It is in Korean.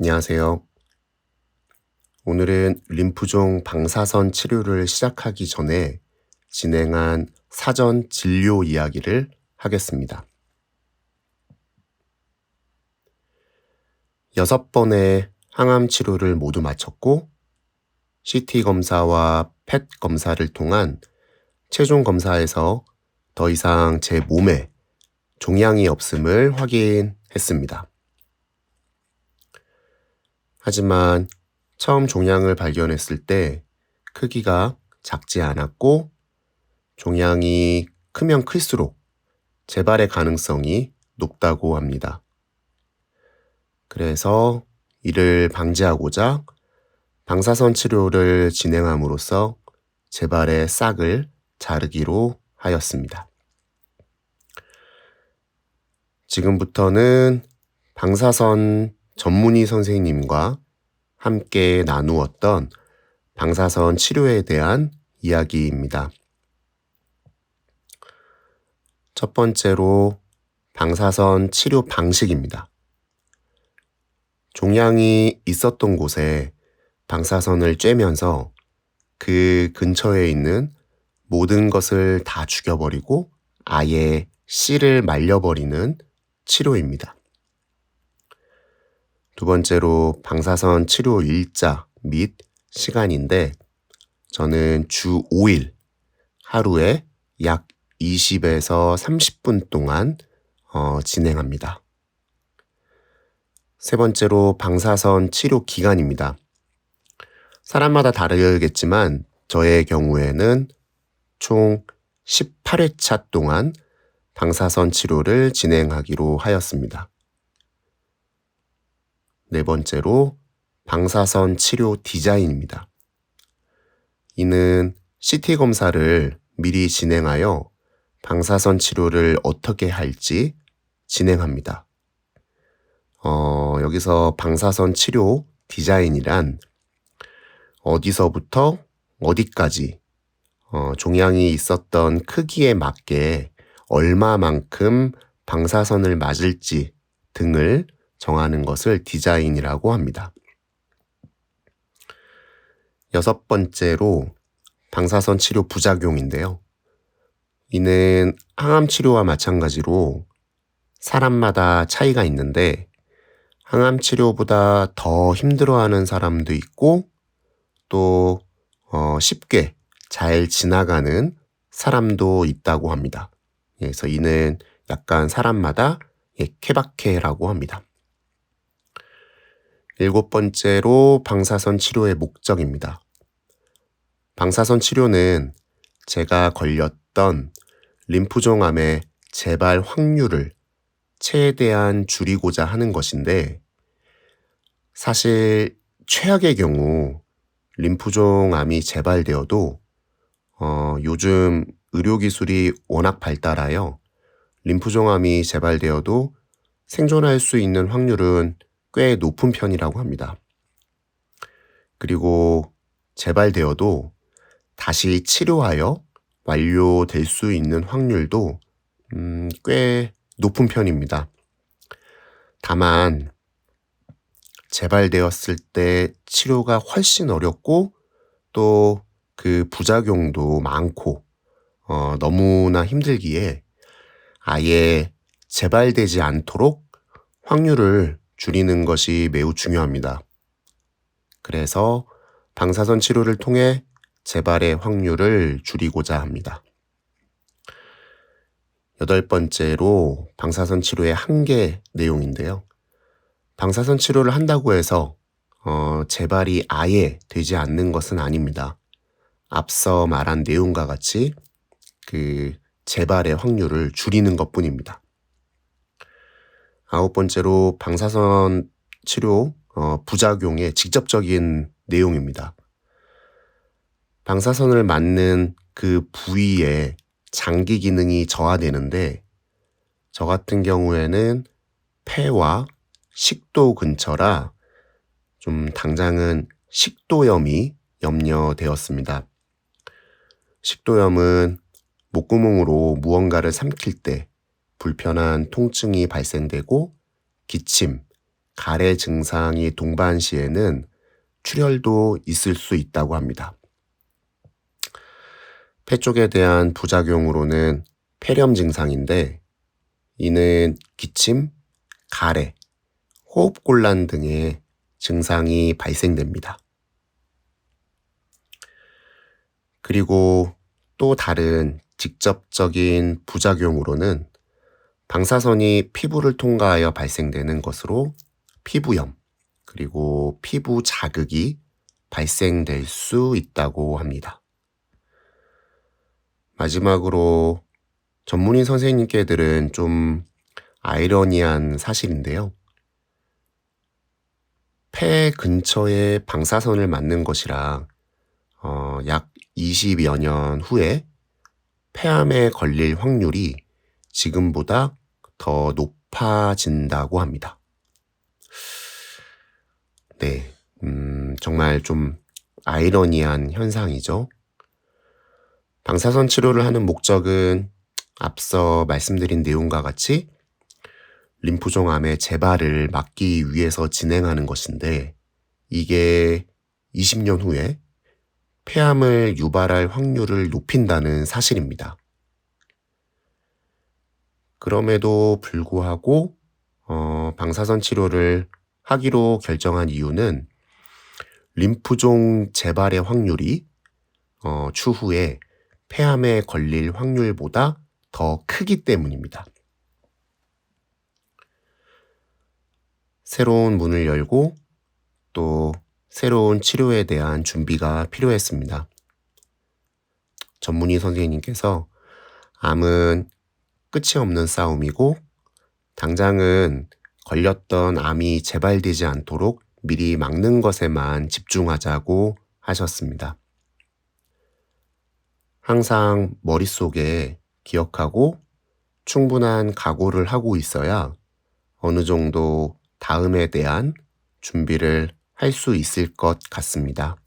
안녕하세요. 오늘은 림프종 방사선 치료를 시작하기 전에 진행한 사전 진료 이야기를 하겠습니다. 6번의 항암 치료를 모두 마쳤고 CT 검사와 펫 검사를 통한 최종 검사에서 더 이상 제 몸에 종양이 없음을 확인했습니다. 하지만 처음 종양을 발견했을 때 크기가 작지 않았고 종양이 크면 클수록 재발의 가능성이 높다고 합니다. 그래서 이를 방지하고자 방사선 치료를 진행함으로써 재발의 싹을 자르기로 하였습니다. 지금부터는 방사선 전문의 선생님과 함께 나누었던 방사선 치료에 대한 이야기입니다. 첫 번째로 방사선 치료 방식입니다. 종양이 있었던 곳에 방사선을 쬐면서 그 근처에 있는 모든 것을 다 죽여버리고 아예 씨를 말려버리는 치료입니다. 두 번째로 방사선 치료 일자 및 시간인데 저는 주 5일 하루에 약 20에서 30분 동안 진행합니다. 세 번째로 방사선 치료 기간입니다. 사람마다 다르겠지만 저의 경우에는 총 18회차 동안 방사선 치료를 진행하기로 하였습니다. 네 번째로 방사선 치료 디자인입니다. 이는 CT 검사를 미리 진행하여 방사선 치료를 어떻게 할지 진행합니다. 여기서 방사선 치료 디자인이란 어디서부터 어디까지 종양이 있었던 크기에 맞게 얼마만큼 방사선을 맞을지 등을 정하는 것을 디자인이라고 합니다. 6번째로 방사선 치료 부작용인데요. 이는 항암 치료와 마찬가지로 사람마다 차이가 있는데 항암 치료보다 더 힘들어하는 사람도 있고 또 쉽게 잘 지나가는 사람도 있다고 합니다. 그래서 이는 약간 사람마다 케바케라고 합니다. 7번째로 방사선 치료의 목적입니다. 방사선 치료는 제가 걸렸던 림프종암의 재발 확률을 최대한 줄이고자 하는 것인데 사실 최악의 경우 림프종암이 재발되어도 요즘 의료기술이 워낙 발달하여 림프종암이 재발되어도 생존할 수 있는 확률은 꽤 높은 편이라고 합니다. 그리고 재발되어도 다시 치료하여 완료될 수 있는 확률도 꽤 높은 편입니다. 다만 재발되었을 때 치료가 훨씬 어렵고 또 그 부작용도 많고 너무나 힘들기에 아예 재발되지 않도록 확률을 줄이는 것이 매우 중요합니다. 그래서 방사선 치료를 통해 재발의 확률을 줄이고자 합니다. 8번째로 방사선 치료의 한계 내용인데요. 방사선 치료를 한다고 해서 재발이 아예 되지 않는 것은 아닙니다. 앞서 말한 내용과 같이 그 재발의 확률을 줄이는 것뿐입니다. 9번째로 방사선 치료 부작용의 직접적인 내용입니다. 방사선을 맞는 그 부위에 장기 기능이 저하되는데 저 같은 경우에는 폐와 식도 근처라 좀 당장은 식도염이 염려되었습니다. 식도염은 목구멍으로 무언가를 삼킬 때 불편한 통증이 발생되고 기침, 가래 증상이 동반시에는 출혈도 있을 수 있다고 합니다. 폐 쪽에 대한 부작용으로는 폐렴 증상인데 이는 기침, 가래, 호흡곤란 등의 증상이 발생됩니다. 그리고 또 다른 직접적인 부작용으로는 방사선이 피부를 통과하여 발생되는 것으로 피부염, 그리고 피부 자극이 발생될 수 있다고 합니다. 마지막으로 전문의 선생님께 들은 좀 아이러니한 사실인데요. 폐 근처에 방사선을 맞는 것이랑 약 20여 년 후에 폐암에 걸릴 확률이 지금보다 더 높아진다고 합니다. 네, 정말 좀 아이러니한 현상이죠. 방사선 치료를 하는 목적은 앞서 말씀드린 내용과 같이 림프종 암의 재발을 막기 위해서 진행하는 것인데 이게 20년 후에 폐암을 유발할 확률을 높인다는 사실입니다. 그럼에도 불구하고 방사선 치료를 하기로 결정한 이유는 림프종 재발의 확률이 추후에 폐암에 걸릴 확률보다 더 크기 때문입니다. 새로운 문을 열고 또 새로운 치료에 대한 준비가 필요했습니다. 전문의 선생님께서 암은 끝이 없는 싸움이고 당장은 걸렸던 암이 재발되지 않도록 미리 막는 것에만 집중하자고 하셨습니다. 항상 머릿속에 기억하고 충분한 각오를 하고 있어야 어느 정도 다음에 대한 준비를 할 수 있을 것 같습니다.